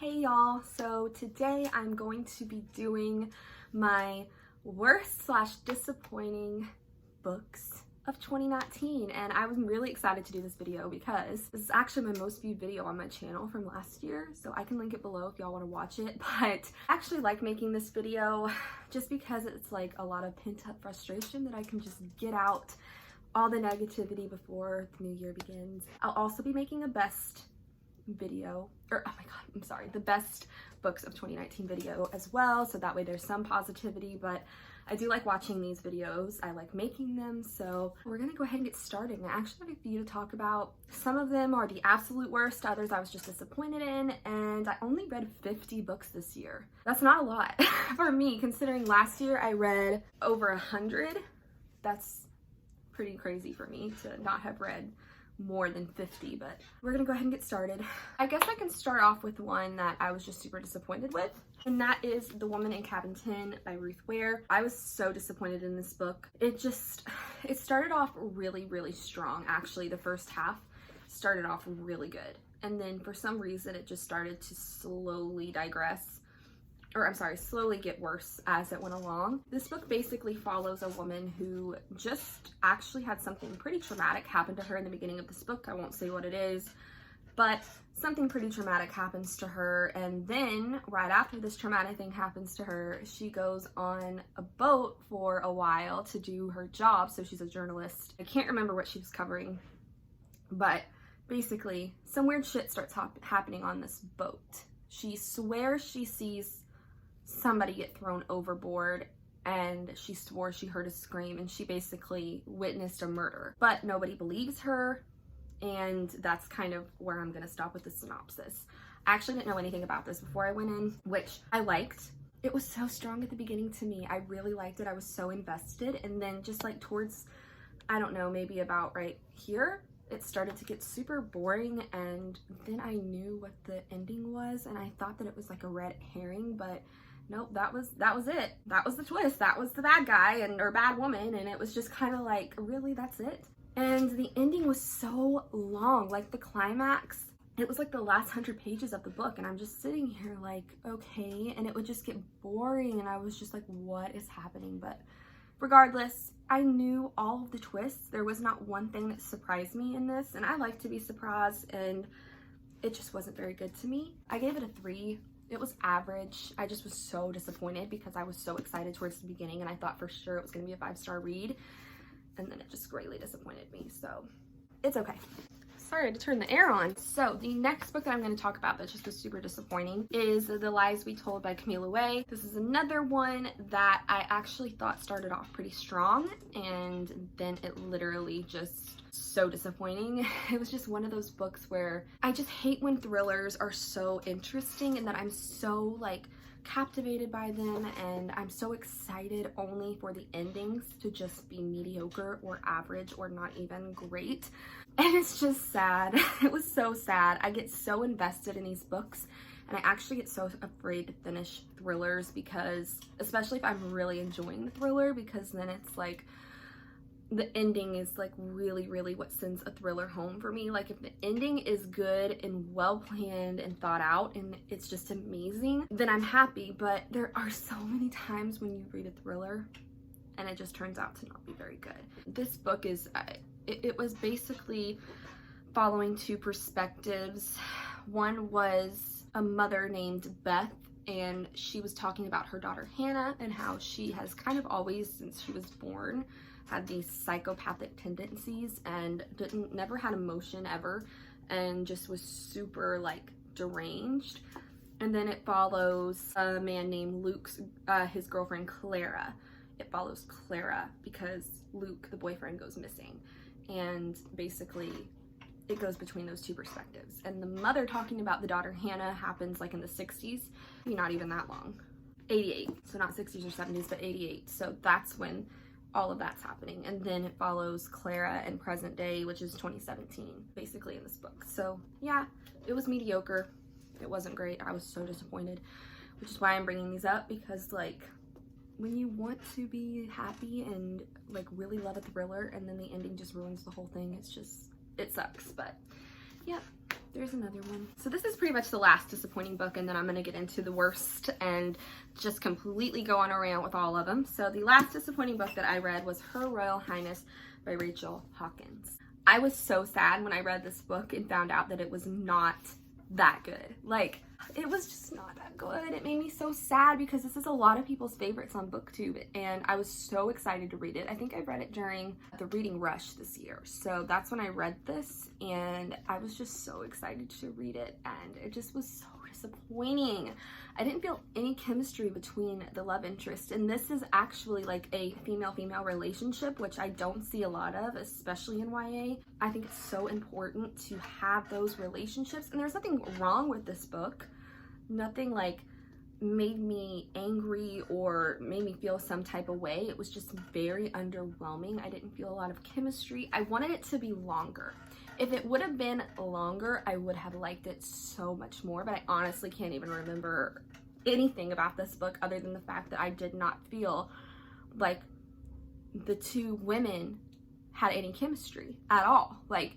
Hey y'all, so today I'm going to be doing my worst / disappointing books of 2019, and I was really excited to do this video because this is actually my most viewed video on my channel from last year, so I can link it below if y'all want to watch it. But I actually like making this video just because it's like a lot of pent-up frustration that I can just get out all the negativity before the new year begins. I'll also be making a best video, or oh my god, I'm sorry, the best books of 2019 video as well, so that way there's some positivity. But I do like watching these videos, I like making them, so we're gonna go ahead and get started. And I actually have a few to talk about. Some of them are the absolute worst, others I was just disappointed in, and I only read 50 books this year. That's not a lot for me, considering last year I read over 100. That's pretty crazy for me to not have read more than 50, but we're gonna go ahead and get started. I guess I can start off with one that I was just super disappointed with, and that is The Woman in Cabin 10 by Ruth Ware. I was so disappointed in this book. It started off really strong. Actually, the first half started off really good, and then for some reason it just started to slowly slowly get worse as it went along. This book basically follows a woman who just actually had something pretty traumatic happen to her in the beginning of this book. I won't say what it is, but something pretty traumatic happens to her, and then right after this traumatic thing happens to her, she goes on a boat for a while to do her job. So she's a journalist. I can't remember what she was covering, but basically some weird shit starts happening on this boat. She swears she sees somebody get thrown overboard, and she swore she heard a scream, and she basically witnessed a murder, but nobody believes her, and that's kind of where I'm gonna stop with the synopsis. I actually didn't know anything about this before I went in, which I liked. It was so strong at the beginning to me. I really liked it. I was so invested, and then just like towards, I don't know, maybe about right here, it started to get super boring, and then I knew what the ending was, and I thought that it was like a red herring, but nope, that was it. That was the twist. That was the bad guy or bad woman, and it was just kind of like, really, that's it? And the ending was so long, like the climax, it was like the last 100 pages of the book, and I'm just sitting here like, okay, and it would just get boring, and I was just like, what is happening? But regardless, I knew all of the twists. There was not one thing that surprised me in this, and I like to be surprised, and it just wasn't very good to me. I gave it a 3. It was average. I just was so disappointed because I was so excited towards the beginning, and I thought for sure it was going to be a 5-star read, and then it just greatly disappointed me, so it's okay. Sorry to turn the air on. So the next book that I'm going to talk about that just was super disappointing is The Lies We Told by Camilla Way. This is another one that I actually thought started off pretty strong, and then it literally just so disappointing. It was just one of those books where I just hate when thrillers are so interesting and that I'm so like captivated by them, and I'm so excited only for the endings to just be mediocre or average or not even great. And it's just sad. It was so sad. I get so invested in these books, and I actually get so afraid to finish thrillers, because especially if I'm really enjoying the thriller, because then it's like the ending is like really what sends a thriller home for me. Like if the ending is good and well planned and thought out and it's just amazing, then I'm happy. But there are so many times when you read a thriller and it just turns out to not be very good. This book is it was basically following two perspectives. One was a mother named Beth, and she was talking about her daughter Hannah and how she has kind of always, since she was born, had these psychopathic tendencies and never had emotion ever, and just was super like deranged. And then it follows a man named Luke's his girlfriend Clara. It follows Clara because Luke, the boyfriend, goes missing, and basically it goes between those two perspectives. And the mother talking about the daughter Hannah happens like in the 60s, maybe not even that long, 88, so not 60s or 70s, but 88. So that's when all of that's happening. And then it follows Clara in present day, which is 2017, basically, in this book. So yeah, it was mediocre. It wasn't great. I was so disappointed, which is why I'm bringing these up, because like when you want to be happy and like really love a thriller and then the ending just ruins the whole thing, it's just, it sucks. But yeah, there's another one. So this is pretty much the last disappointing book, and then I'm gonna get into the worst and just completely go on a rant with all of them. So the last disappointing book that I read was Her Royal Highness by Rachel Hawkins. I was so sad when I read this book and found out that it was not that good. Like, it was just not that good. It made me so sad because this is a lot of people's favorites on BookTube, and I was so excited to read it. I think I read it during the reading rush this year, so that's when I read this, and I was just so excited to read it, and it just was so disappointing. I didn't feel any chemistry between the love interest, and this is actually like a female-female relationship, which I don't see a lot of, especially in YA. I think it's so important to have those relationships, and there's nothing wrong with this book. Nothing like made me angry or made me feel some type of way. It was just very underwhelming. I didn't feel a lot of chemistry. I wanted it to be longer. If it would have been longer, I would have liked it so much more, but I honestly can't even remember anything about this book other than the fact that I did not feel like the two women had any chemistry at all. Like,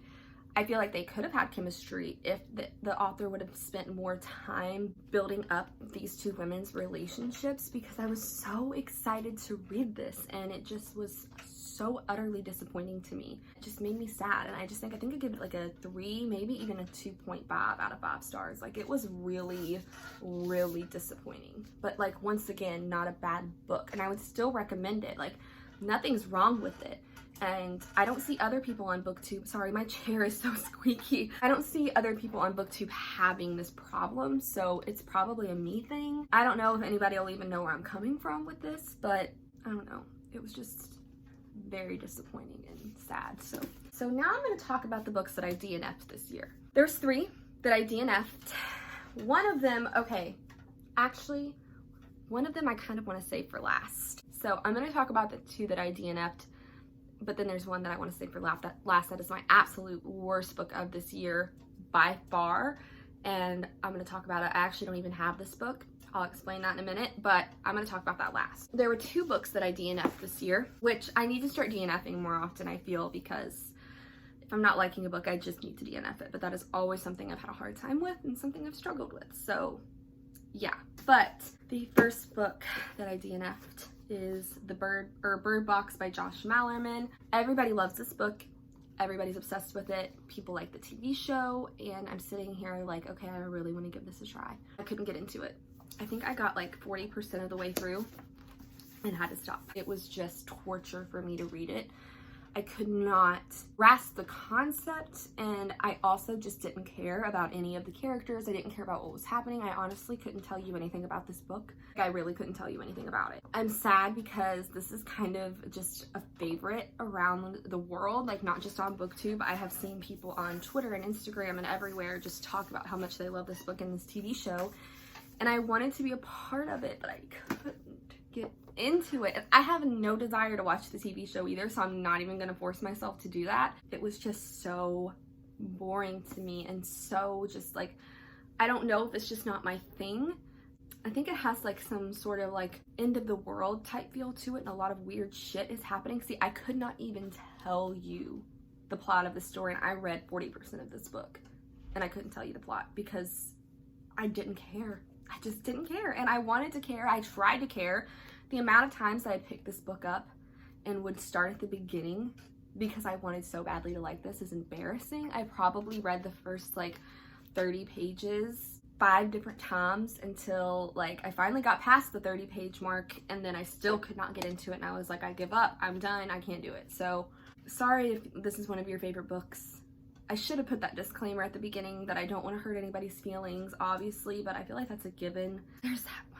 I feel like they could have had chemistry if the author would have spent more time building up these two women's relationships, because I was so excited to read this and it just was so utterly disappointing to me. It just made me sad, and I think I give it like a 3, maybe even a 2.5 out of 5 stars. Like, it was really, really disappointing. But like, once again, not a bad book, and I would still recommend it. Like, nothing's wrong with it. And I don't see other people on BookTube, sorry, my chair is so squeaky. I don't see other people on BookTube having this problem, so it's probably a me thing. I don't know if anybody will even know where I'm coming from with this, but I don't know. It was just very disappointing and sad. So now I'm going to talk about the books that I DNF'd this year. There's 3 that I DNF'd. One of them, okay, actually, one of them I kind of want to save for last. So I'm going to talk about the 2 that I DNF'd, but then there's one that I want to save for last. That is my absolute worst book of this year by far, and I'm going to talk about it. I actually don't even have this book. I'll explain that in a minute, but I'm going to talk about that last. There were 2 books that I DNF'd this year, which I need to start DNFing more often, I feel, because if I'm not liking a book, I just need to DNF it. But that is always something I've had a hard time with and something I've struggled with. So yeah. But the first book that I DNF'd is Bird Box by Josh Malerman. Everybody loves this book. Everybody's obsessed with it. People like the TV show, and I'm sitting here like, okay, I really want to give this a try. I couldn't get into it. I think I got like 40% of the way through and had to stop. It was just torture for me to read it. I could not grasp the concept, and I also just didn't care about any of the characters. I didn't care about what was happening. I honestly couldn't tell you anything about this book. I really couldn't tell you anything about it. I'm sad because this is kind of just a favorite around the world, like not just on BookTube. I have seen people on Twitter and Instagram and everywhere just talk about how much they love this book and this TV show, and I wanted to be a part of it, but I couldn't get into it. I have no desire to watch the TV show either, so I'm not even gonna force myself to do that. It was just so boring to me, and so just like, I don't know if it's just not my thing. I think it has like some sort of like end of the world type feel to it, and a lot of weird shit is happening. See, I could not even tell you the plot of the story, and I read 40% of this book, and I couldn't tell you the plot because I didn't care. I just didn't care, and I wanted to care. I tried to care. The amount of times that I picked this book up and would start at the beginning because I wanted so badly to like this is embarrassing. I probably read the first like 30 pages 5 different times until like I finally got past the 30-page mark, and then I still could not get into it, and I was like, I give up, I'm done, I can't do it. So sorry if this is one of your favorite books. I should have put that disclaimer at the beginning that I don't want to hurt anybody's feelings, obviously, but I feel like that's a given. There's that one.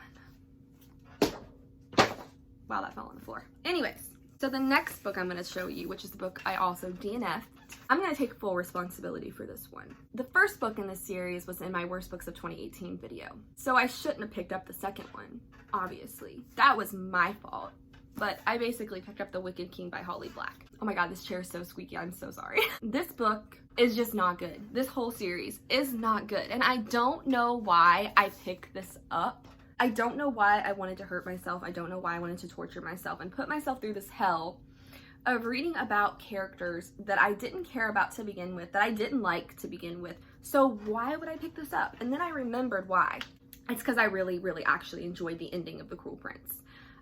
Wow, that fell on the floor. Anyways, so the next book I'm going to show you, which is the book I also DNF'd, I'm going to take full responsibility for this one. The first book in this series was in my Worst Books of 2018 video, so I shouldn't have picked up the second one, obviously. That was my fault. But I basically picked up The Wicked King by Holly Black. Oh my god, this chair is so squeaky, I'm so sorry. This book is just not good. This whole series is not good, and I don't know why I picked this up. I don't know why I wanted to hurt myself. I don't know why I wanted to torture myself and put myself through this hell of reading about characters that I didn't care about to begin with, that I didn't like to begin with, So why would I pick this up? And then I remembered why. It's because I really, really actually enjoyed the ending of The Cruel Prince.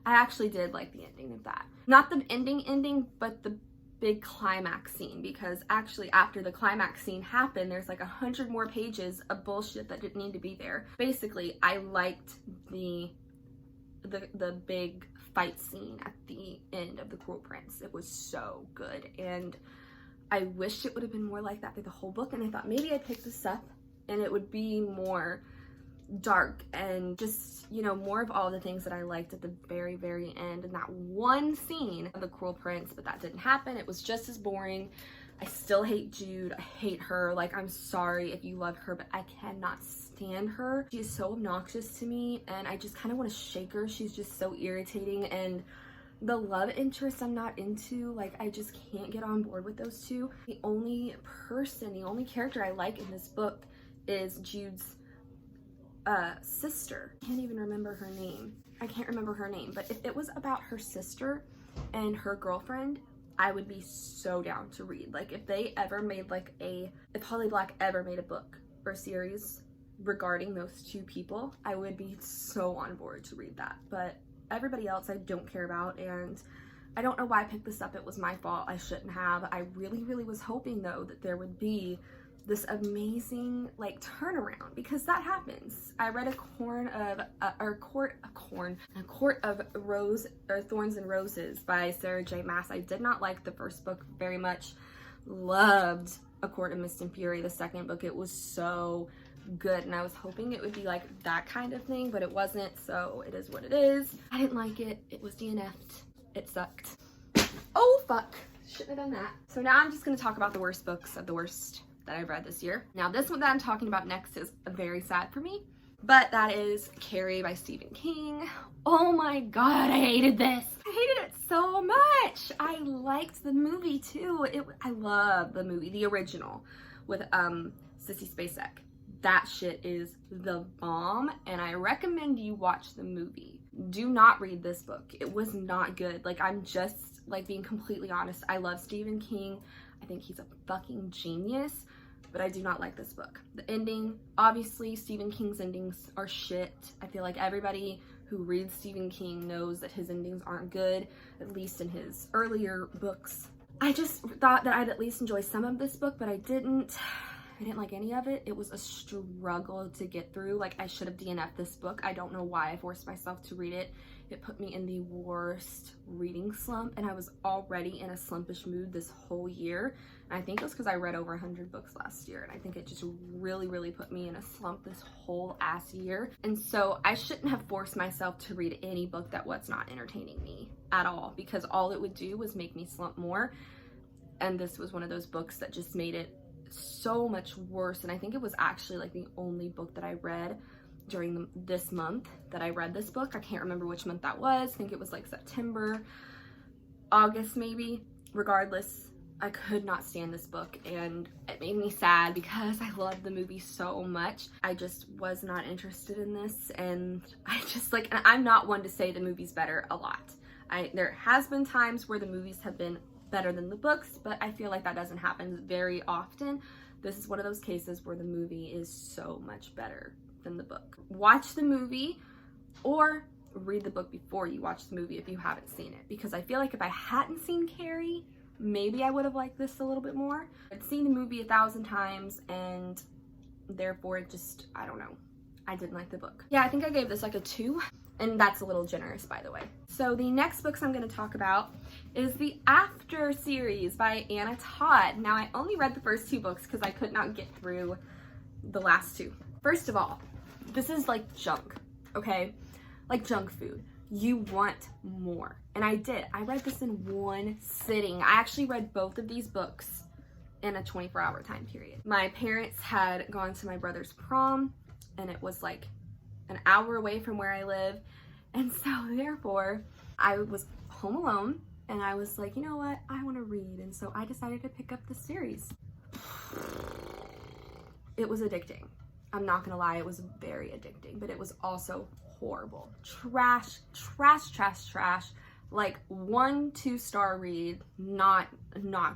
I actually did like the ending of that. Not the ending, but the big climax scene, because actually after the climax scene happened, there's like 100 more pages of bullshit that didn't need to be there. Basically, I liked the big fight scene at the end of The Cruel Prince. It was so good, and I wish it would have been more like that through the whole book. And I thought maybe I'd pick this up and it would be more dark and just, you know, more of all the things that I liked at the very, very end and that one scene of The Cruel Prince, but that didn't happen. It was just as boring. I still hate Jude. I hate her. Like, I'm sorry if you love her, but I cannot stand her. She is so obnoxious to me, and I just kind of want to shake her. She's just so irritating, and the love interest I'm not into. Like, I just can't get on board with those two. The only character I like in this book is Jude's sister. I can't even remember her name. I can't remember her name, but if it was about her sister and her girlfriend, I would be so down to read. Like, if they ever made like if Holly Black ever made a book or series regarding those two people, I would be so on board to read that. But everybody else I don't care about, and I don't know why I picked this up. It was my fault. I shouldn't have. I really, really was hoping though that there would be this amazing like turnaround, because that happens. I read A Court of Thorns and Roses by Sarah J. Maas. I did not like the first book very much. Loved A Court of Mist and Fury, the second book. It was so good, and I was hoping it would be like that kind of thing, but it wasn't, so it is what it is. I didn't like it. It was DNF'd. It sucked. Oh fuck, shouldn't have done that. So now I'm just gonna talk about the worst books of the worst that I've read this year. Now this one that I'm talking about next is very sad for me, but that is Carrie by Stephen King. Oh my god, I hated this. I hated it so much. I liked the movie too. I love the movie, the original with Sissy Spacek. That shit is the bomb, and I recommend you watch the movie. Do not read this book. It was not good. Like, I'm just like being completely honest. I love Stephen King. I think he's a fucking genius, but I do not like this book. The ending, obviously Stephen King's endings are shit. I feel like everybody who reads Stephen King knows that his endings aren't good, at least in his earlier books. I just thought that I'd at least enjoy some of this book, but I didn't. I didn't like any of it. It was a struggle to get through. Like, I should have DNF'd this book. I don't know why I forced myself to read it. It put me in the worst reading slump, and I was already in a slumpish mood this whole year. And I think it was because I read over 100 books last year, and I think it just really, really put me in a slump this whole ass year. And so I shouldn't have forced myself to read any book that was not entertaining me at all, because all it would do was make me slump more. And this was one of those books that just made it so much worse. And I think it was actually like the only book that I read during this month that I read this book. I can't remember which month that was. I think it was like September, August maybe. Regardless, I could not stand this book, and it made me sad because I loved the movie so much. I just was not interested in this, and I just like, and I'm not one to say the movie's better a lot. There has been times where the movies have been better than the books, but I feel like that doesn't happen very often. This is one of those cases where the movie is so much better than the book. Watch the movie or read the book before you watch the movie if you haven't seen it, because I feel like if I hadn't seen Carrie, maybe I would have liked this a little bit more. I'd seen the movie 1,000 times, and therefore it just, I don't know. I didn't like the book. Yeah, I think I gave this like a 2, and that's a little generous, by the way. So the next books I'm going to talk about is the After series by Anna Todd. Now, I only read the first 2 books because I could not get through the last 2. First of all, this is like junk, okay? Like junk food. You want more. And I did. I read this in one sitting. I actually read both of these books in a 24-hour time period. My parents had gone to my brother's prom, and it was like an hour away from where I live. And so therefore, I was home alone, and I was like, you know what? I want to read. And so I decided to pick up the series. It was addicting. I'm not gonna lie, it was very addicting, but it was also horrible. Trash, trash, trash, trash. Like 1-2-star read, not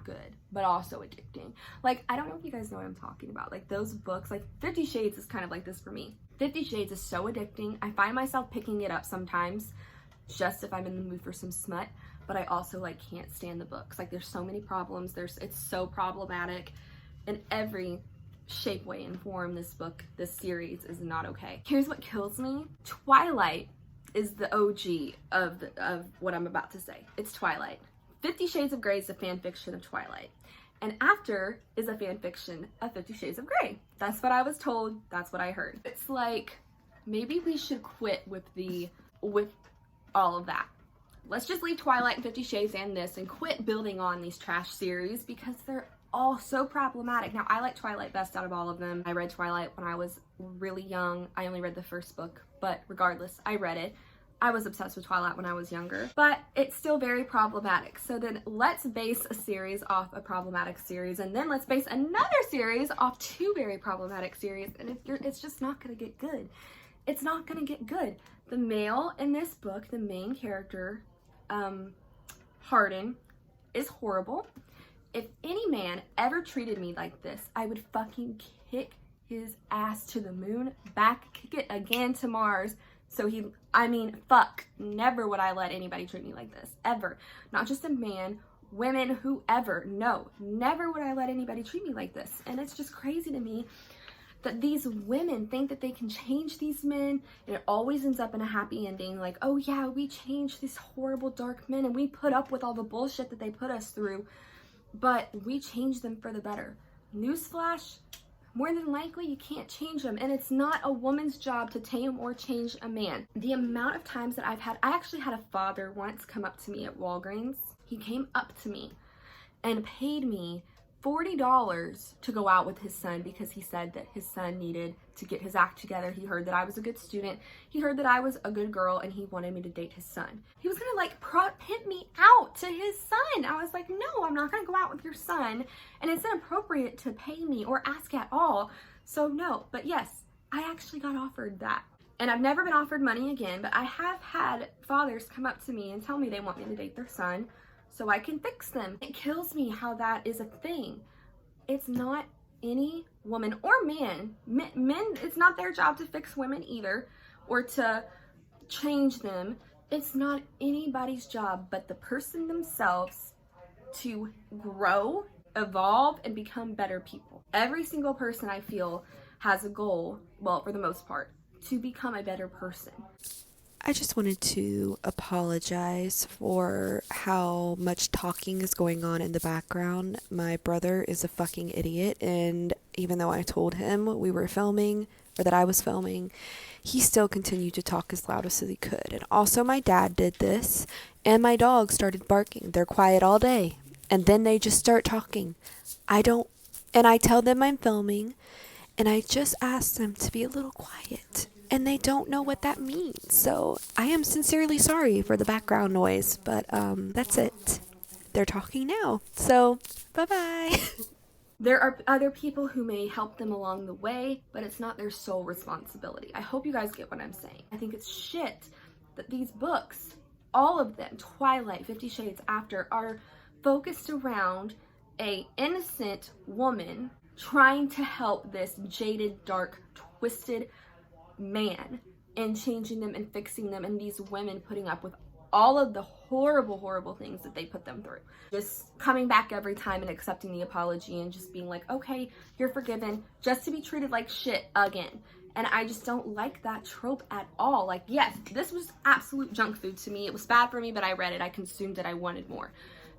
good, but also addicting. Like, I don't know if you guys know what I'm talking about. Like those books, like 50 Shades is kind of like this for me. 50 Shades is so addicting. I find myself picking it up sometimes just if I'm in the mood for some smut, but I also like can't stand the books. Like there's so many problems. It's so problematic in every shape, way, and form. This series is not okay. Here's what kills me. Twilight is the OG of what I'm about to say. It's Twilight. 50 Shades of Grey is a fan fiction of Twilight. And After is a fan fiction of 50 Shades of Grey. That's what I was told. That's what I heard. It's like, maybe we should quit with all of that. Let's just leave Twilight and 50 Shades and this and quit building on these trash series because they're all so problematic. Now, I like Twilight best out of all of them. I read Twilight when I was really young. I only read the first book, but regardless, I read it. I was obsessed with Twilight when I was younger, but it's still very problematic. So then let's base a series off a problematic series, and then let's base another series off two very problematic series, and it's just not gonna get good. It's not gonna get good. The male in this book, the main character, Hardin, is horrible. If any man ever treated me like this, I would fucking kick his ass to the moon, back kick it again to Mars. So fuck, never would I let anybody treat me like this, ever. Not just a man, women, whoever. No, never would I let anybody treat me like this. And it's just crazy to me that these women think that they can change these men, and it always ends up in a happy ending. Like, oh yeah, we changed these horrible dark men and we put up with all the bullshit that they put us through, but we changed them for the better. Newsflash, more than likely you can't change them, and it's not a woman's job to tame or change a man. The amount of times that I actually had a father once come up to me at Walgreens. He came up to me and paid me $40 to go out with his son because he said that his son needed to get his act together. He heard that I was a good student. He heard that I was a good girl, and he wanted me to date his son. He was gonna like pimp me out to his son. I was like, no, I'm not gonna go out with your son, and it's inappropriate to pay me or ask at all. So no, but yes, I actually got offered that. And I've never been offered money again, but I have had fathers come up to me and tell me they want me to date their son so I can fix them. It kills me how that is a thing. It's not any woman or man. Men, it's not their job to fix women either or to change them. It's not anybody's job but the person themselves to grow, evolve, and become better people. Every single person I feel has a goal, well, for the most part, to become a better person. I just wanted to apologize for how much talking is going on in the background. My brother is a fucking idiot, and even though I told him we were filming, or that I was filming, he still continued to talk as loud as he could. And also my dad did this, and my dog started barking. They're quiet all day, and then they just start talking. And I tell them I'm filming, and I just ask them to be a little quiet. And they don't know what that means. So I am sincerely sorry for the background noise, but that's it. They're talking now. So bye-bye. There are other people who may help them along the way, but it's not their sole responsibility. I hope you guys get what I'm saying. I think it's shit that these books, all of them, Twilight, 50 Shades, After, are focused around a innocent woman trying to help this jaded, dark, twisted man and changing them and fixing them, and these women putting up with all of the horrible things that they put them through. Just coming back every time and accepting the apology and just being like, okay, you're forgiven, just to be treated like shit again. And I just don't like that trope at all. Like, yes, this was absolute junk food to me. It was bad for me, but I read it, I consumed it, I wanted more.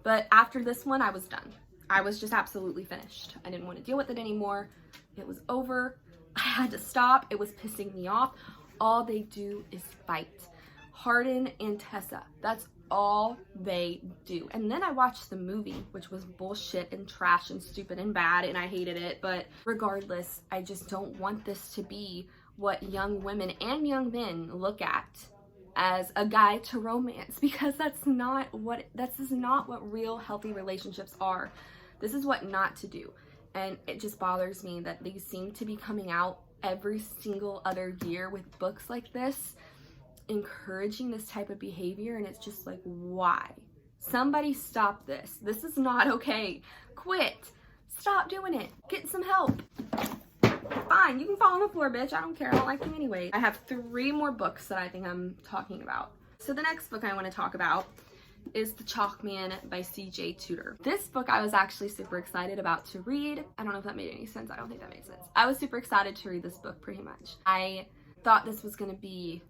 But after this one, I was done. I was just absolutely finished. I didn't want to deal with it anymore. It was over. I had to stop. It was pissing me off. All they do is fight. Hardin and Tessa, that's all they do. And then I watched the movie, which was bullshit and trash and stupid and bad, and I hated it. But regardless, I just don't want this to be what young women and young men look at as a guide to romance, because this is not what real healthy relationships are. This is what not to do. And it just bothers me that these seem to be coming out every single other year with books like this. encouraging this type of behavior, and it's just like, why? Somebody stop this. This is not okay. Quit. Stop doing it. Get some help. Fine, you can fall on the floor, bitch. I don't care. I don't like you anyway. I have 3 more books that I think I'm talking about. So the next book I want to talk about is The Chalk Man by C.J. Tudor. This book I was actually super excited about to read. I don't know if that made any sense. I don't think that made sense. I was super excited to read this book pretty much. I thought this was going to be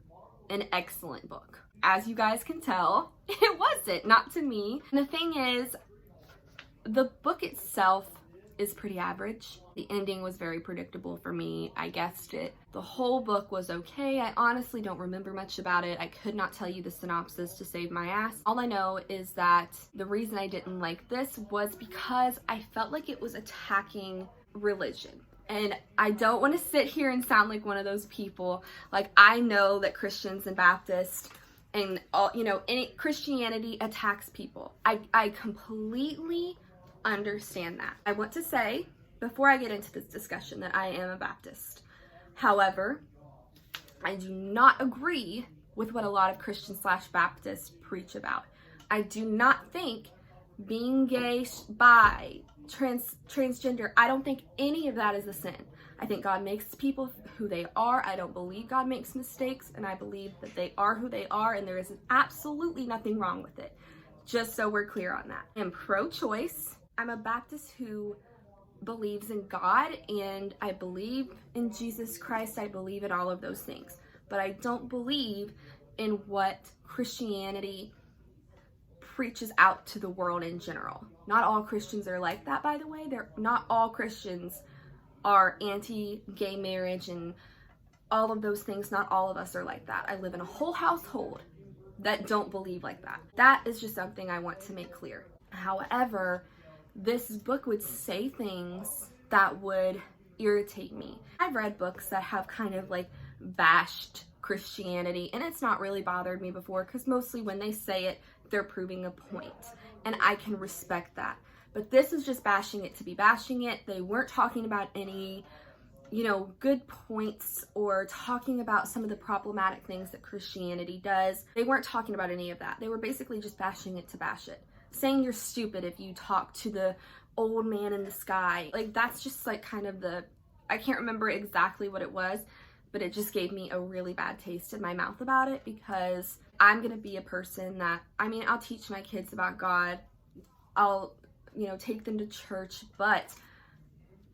an excellent book. As you guys can tell, it wasn't, not to me. And the thing is, the book itself is pretty average. The ending was very predictable for me. I guessed it. The whole book was okay. I honestly don't remember much about it. I could not tell you the synopsis to save my ass. All I know is that the reason I didn't like this was because I felt like it was attacking religion. And I don't want to sit here and sound like one of those people. Like, I know that Christians and Baptists and all, you know, any Christianity attacks people. I completely understand that. I want to say, before I get into this discussion, that I am a Baptist. However, I do not agree with what a lot of Christian/Baptists preach about. I do not think being gay, bi, transgender, I don't think any of that is a sin. I think God makes people who they are. I don't believe God makes mistakes, and I believe that they are who they are, and there is absolutely nothing wrong with it. Just so we're clear on that. I'm pro-choice. I'm a Baptist who believes in God, and I believe in Jesus Christ. I believe in all of those things. But I don't believe in what Christianity preaches out to the world in general. Not all Christians are like that, by the way. Not all Christians are anti-gay marriage and all of those things. Not all of us are like that. I live in a whole household that don't believe like that. That is just something I want to make clear. However, this book would say things that would irritate me. I've read books that have kind of like bashed Christianity, and it's not really bothered me before, because mostly when they say it, they're proving a point, and I can respect that. But this is just bashing it to be bashing it. They weren't talking about any, you know, good points or talking about some of the problematic things that Christianity does. They weren't talking about any of that. They were basically just bashing it to bash it. Saying you're stupid if you talk to the old man in the sky. Like, that's just like kind of I can't remember exactly what it was, but it just gave me a really bad taste in my mouth about it, because I'm gonna be a person that, I mean, I'll teach my kids about God. I'll, you know, take them to church, but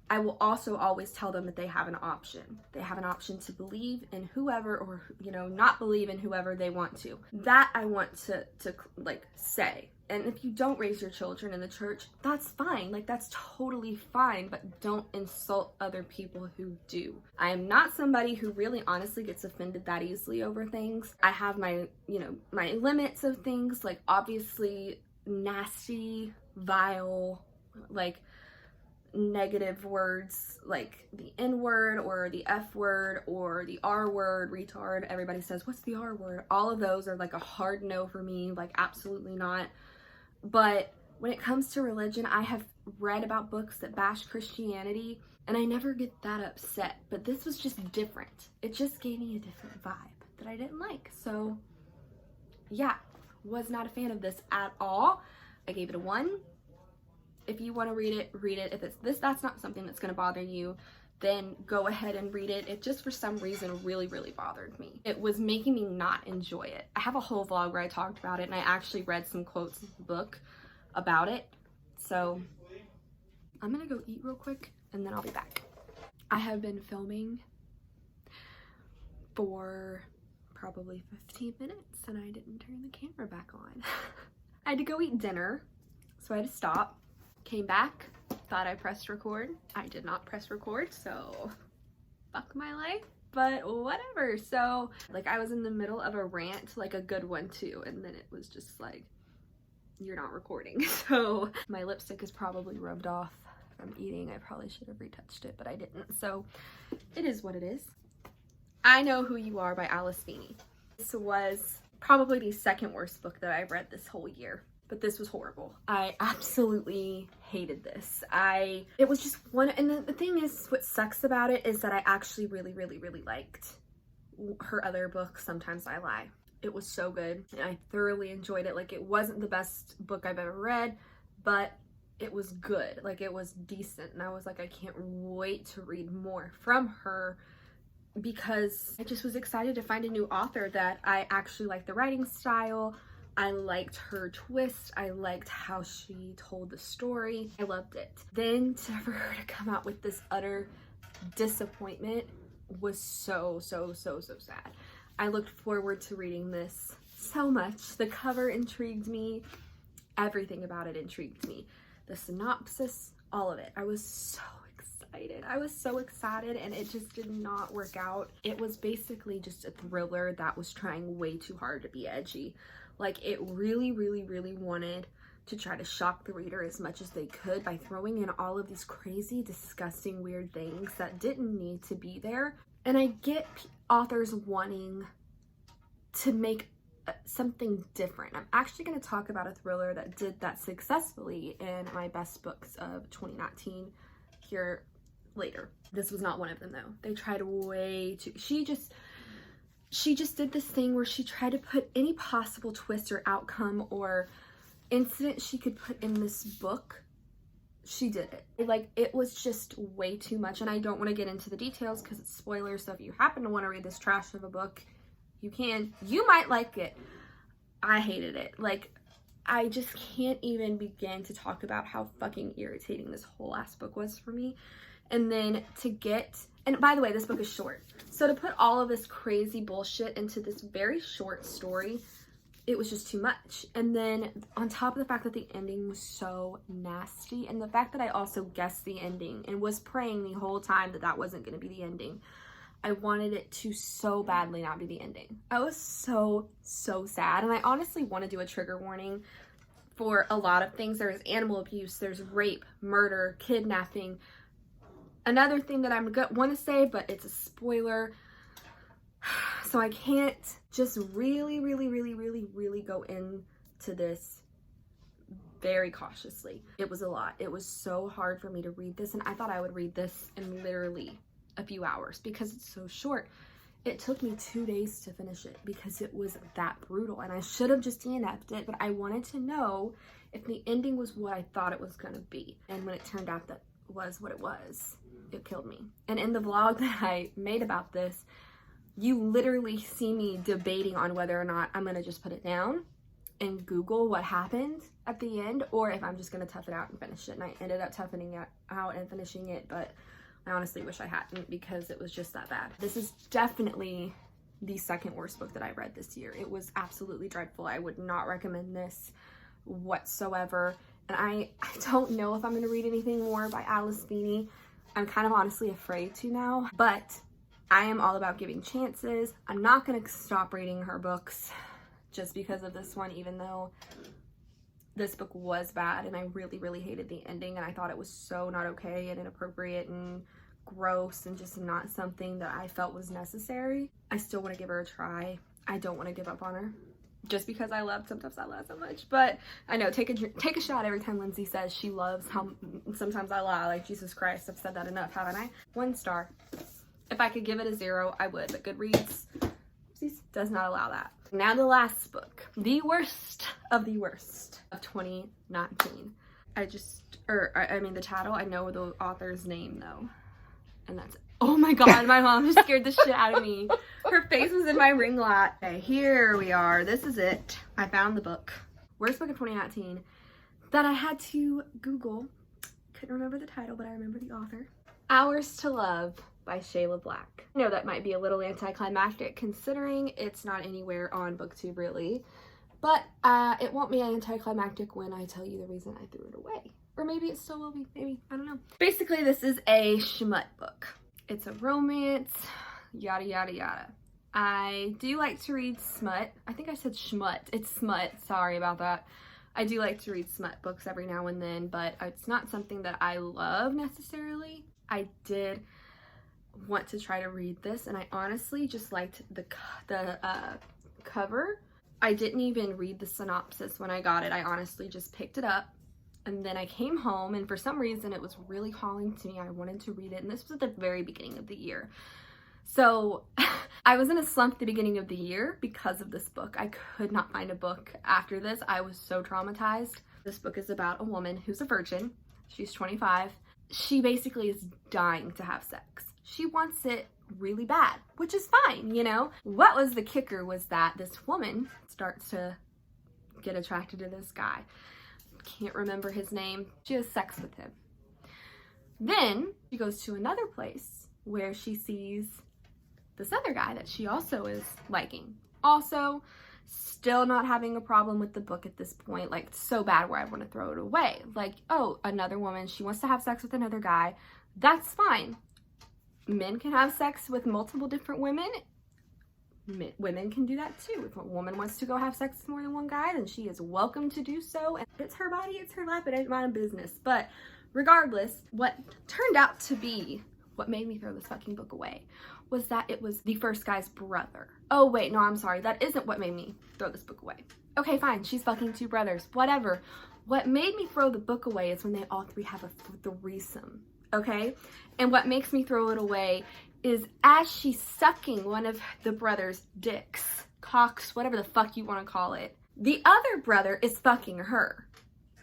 I will also always tell them that they have an option. They have an option to believe in whoever, or, you know, not believe in whoever they want to. That I want to like say. And if you don't raise your children in the church, that's fine. Like, that's totally fine, but don't insult other people who do. I am not somebody who really honestly gets offended that easily over things. I have my, you know, my limits of things, like obviously nasty, vile, like negative words like the N word or the F word or the R word, retard. Everybody says, what's the R word? All of those are like a hard no for me, like absolutely not. But when it comes to religion, I have read about books that bash Christianity, and I never get that upset. But this was just different. It just gave me a different vibe that I didn't like. So yeah, was not a fan of this at all. I gave it a 1. If you want to read it, read it. If that's not something that's going to bother you, then go ahead and read it. It just for some reason really, really bothered me. It was making me not enjoy it. I have a whole vlog where I talked about it, and I actually read some quotes in the book about it. So I'm gonna go eat real quick and then I'll be back. I have been filming for probably 15 minutes and I didn't turn the camera back on. I had to go eat dinner, so I had to stop. Came back, thought I pressed record. I did not press record, so fuck my life, but whatever. So like, I was in the middle of a rant, like a good one too, and then it was just like, you're not recording. So my lipstick is probably rubbed off from eating. I probably should have retouched it, but I didn't. So it is what it is. I Know Who You Are by Alice Feeney. This was probably the second worst book that I've read this whole year. But this was horrible. I absolutely hated this. It was just one, and the thing is, what sucks about it is that I actually really, really, really liked her other book, Sometimes I Lie. It was so good and I thoroughly enjoyed it. Like, it wasn't the best book I've ever read, but it was good. Like, it was decent, and I was like, I can't wait to read more from her, because I just was excited to find a new author that I actually liked the writing style. I liked her twist. I liked how she told the story. I loved it. Then for her to come out with this utter disappointment was so sad. I looked forward to reading this so much. The cover intrigued me. Everything about it intrigued me. The synopsis, all of it. I was so excited. I was so excited, and it just did not work out. It was basically just a thriller that was trying way too hard to be edgy. Like, it really wanted to try to shock the reader as much as they could by throwing in all of these crazy, disgusting, weird things that didn't need to be there. And I get authors wanting to make something different. I'm actually going to talk about a thriller that did that successfully in my best books of 2019 here later. This was not one of them, though. They tried way too... She just did this thing where she tried to put any possible twist or outcome or incident she could put in this book. She did it. Like, it was just way too much, and I don't want to get into the details because it's spoilers, so if you happen to want to read this trash of a book, you can. You might like it. I hated it. Like, I just can't even begin to talk about how fucking irritating this whole last book was for me. And then to get... And by the way, this book is short. So to put all of this crazy bullshit into this very short story, it was just too much. And then on top of the fact that the ending was so nasty, and the fact that I also guessed the ending and was praying the whole time that that wasn't going to be the ending. I wanted it to so badly not be the ending. I was so sad. And I honestly want to do a trigger warning for a lot of things. There's animal abuse, there's rape, murder, kidnapping. Another thing that I'm want to say, but it's a spoiler, so I can't just really go into this very cautiously. It was a lot. It was so hard for me to read this, and I thought I would read this in literally a few hours because it's so short. It took me 2 days to finish it because it was that brutal, and I should have just DNF'd it, but I wanted to know if the ending was what I thought it was going to be. And when it turned out that was what it was, it killed me. And in the vlog that I made about this, you literally see me debating on whether or not I'm going to just put it down and Google what happened at the end, or if I'm just going to tough it out and finish it. And I ended up toughing it out and finishing it, but I honestly wish I hadn't because it was just that bad. This is definitely the second worst book that I read this year. It was absolutely dreadful. I would not recommend this whatsoever. And I don't know if I'm going to read anything more by Alice Feeney. I'm kind of honestly afraid to now, but I am all about giving chances. I'm not going to stop reading her books just because of this one, even though this book was bad and I really hated the ending, and I thought it was so not okay and inappropriate and gross and just not something that I felt was necessary. I still want to give her a try. I don't want to give up on her just because I love Sometimes I Lie so much, but I know, take a shot every time Lindsay says she loves how Sometimes I Lie. Like, Jesus Christ, I've said that enough, haven't I? 1 star. If I could give it a 0, I would, but Goodreads does not allow that. Now the last book, the worst of 2019. I mean the title, I know the author's name though, and that's it. Oh my god, my mom just scared the shit out of me. Her face was in my ring light. Okay, here we are. This is it. I found the book. Worst book of 2019 that I had to Google. Couldn't remember the title, but I remember the author. Hours to Love by Shayla Black. I know that might be a little anticlimactic considering it's not anywhere on BookTube really, but it won't be anticlimactic when I tell you the reason I threw it away. Or maybe it still will be, maybe, I don't know. Basically, this is a schmut book. It's a romance, yada yada yada. I do like to read smut. I think I said schmut. It's smut. Sorry about that. I do like to read smut books every now and then, but it's not something that I love necessarily. I did want to try to read this, and I honestly just liked the cover. I didn't even read the synopsis when I got it. I honestly just picked it up, and then I came home, and for some reason it was really calling to me. I wanted to read it, and this was at the very beginning of the year. So I was in a slump at the beginning of the year because of this book. I could not find a book after this. I was so traumatized. This book is about a woman who's a virgin. She's 25. She basically is dying to have sex. She wants it really bad, which is fine, you know? What was the kicker was that this woman starts to get attracted to this guy. Can't remember his name. She has sex with him. Then she goes to another place where she sees this other guy that she also is liking. Also, still not having a problem with the book at this point. Like, so bad where I want to throw it away. Like, oh, another woman, she wants to have sex with another guy. That's fine. Men can have sex with multiple different women. Women can do that too. If a woman wants to go have sex with more than one guy, then she is welcome to do so. And it's her body, it's her life, it ain't my business. But regardless, what turned out to be what made me throw this fucking book away was that it was the first guy's brother. Oh wait, no, I'm sorry. That isn't what made me throw this book away. Okay, fine. She's fucking two brothers. Whatever. What made me throw the book away is when they all three have a threesome. Okay? And what makes me throw it away is as she's sucking one of the brother's dicks, cocks, whatever the fuck you want to call it, the other brother is fucking her.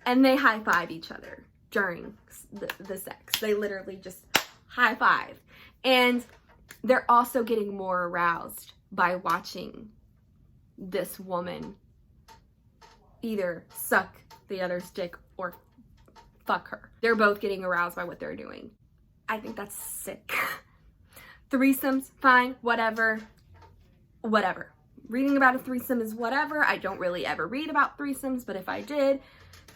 And they high-five each other during the sex. They literally just high-five. And they're also getting more aroused by watching this woman either suck the other's dick or fuck her. They're both getting aroused by what they're doing. I think that's sick. Threesomes, fine, whatever. Reading about a threesome is whatever. I don't really ever read about threesomes, but if I did,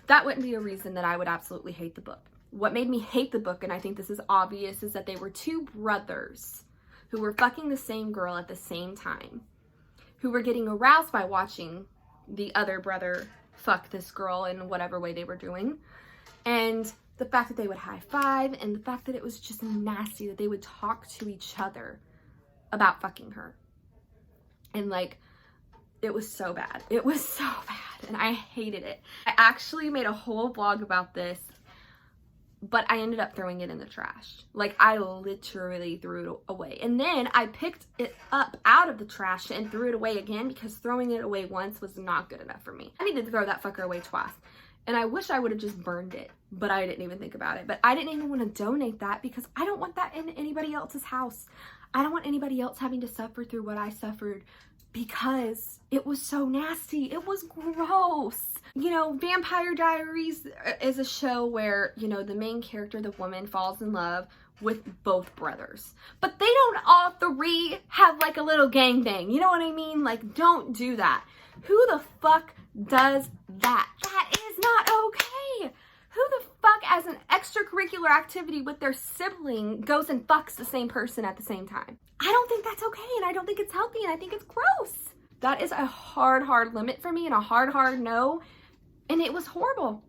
that wouldn't be a reason that I would absolutely hate the book. What made me hate the book, and I think this is obvious, is that they were two brothers who were fucking the same girl at the same time, who were getting aroused by watching the other brother fuck this girl in whatever way they were doing. And the fact that they would high five, and the fact that it was just nasty that they would talk to each other about fucking her. And like, it was so bad. It was so bad, and I hated it. I actually made a whole blog about this, but I ended up throwing it in the trash. Like, I literally threw it away. And then I picked it up out of the trash and threw it away again because throwing it away once was not good enough for me. I needed to throw that fucker away twice. And I wish I would have just burned it, but I didn't even think about it. But I didn't even want to donate that because I don't want that in anybody else's house. I don't want anybody else having to suffer through what I suffered because it was so nasty. It was gross. You know, Vampire Diaries is a show where, you know, the main character, the woman, falls in love with both brothers. But they don't all three have like a little gangbang. You know what I mean? Like, don't do that. Who the fuck does that? That is not okay. Who the fuck, as an extracurricular activity with their sibling, goes and fucks the same person at the same time? I don't think that's okay, and I don't think it's healthy, and I think it's gross. That is a hard limit for me, and a hard no. And it was horrible.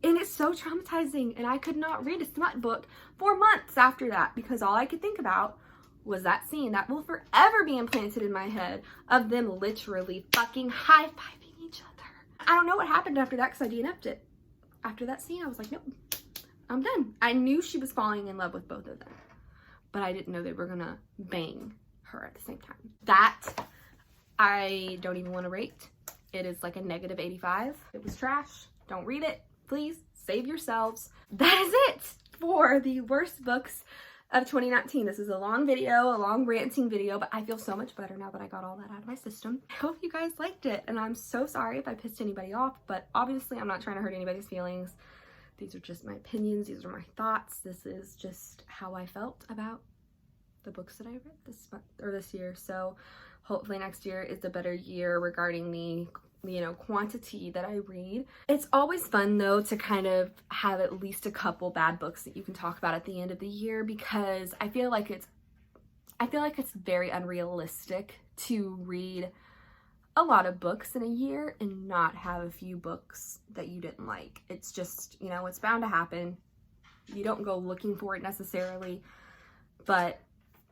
And it's so traumatizing, and I could not read a smut book for months after that because all I could think about was that scene that will forever be implanted in my head of them literally fucking high-fiving each other. I don't know what happened after that because I DNF'd it. After that scene, I was like, nope, I'm done. I knew she was falling in love with both of them, but I didn't know they were gonna bang her at the same time. That I don't even want to rate. It is like a negative 85. It was trash. Don't read it. Please save yourselves. That is it for the worst books of 2019. This is a long video, a long ranting video, but I feel so much better now that I got all that out of my system. I hope you guys liked it, and I'm so sorry if I pissed anybody off, but obviously I'm not trying to hurt anybody's feelings. These are just my opinions. These are my thoughts. This is just how I felt about the books that I read this month or this year. So hopefully next year is a better year regarding the quantity that I read. It's always fun though to kind of have at least a couple bad books that you can talk about at the end of the year, because I feel like it's very unrealistic to read a lot of books in a year and not have a few books that you didn't like. It's just, it's bound to happen. You don't go looking for it necessarily, but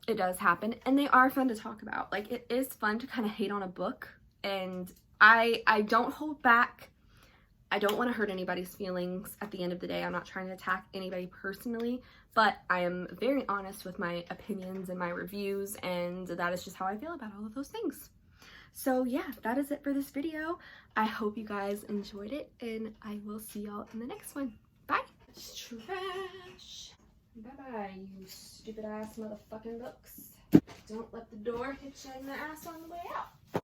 it does happen, and they are fun to talk about. Like, it is fun to kind of hate on a book, and I don't hold back. I don't want to hurt anybody's feelings at the end of the day. I'm not trying to attack anybody personally, but I am very honest with my opinions and my reviews, and that is just how I feel about all of those things. So yeah, that is it for this video. I hope you guys enjoyed it, and I will see y'all in the next one. Bye! Trash! Bye-bye, you stupid ass motherfucking books. Don't let the door hit you in the ass on the way out.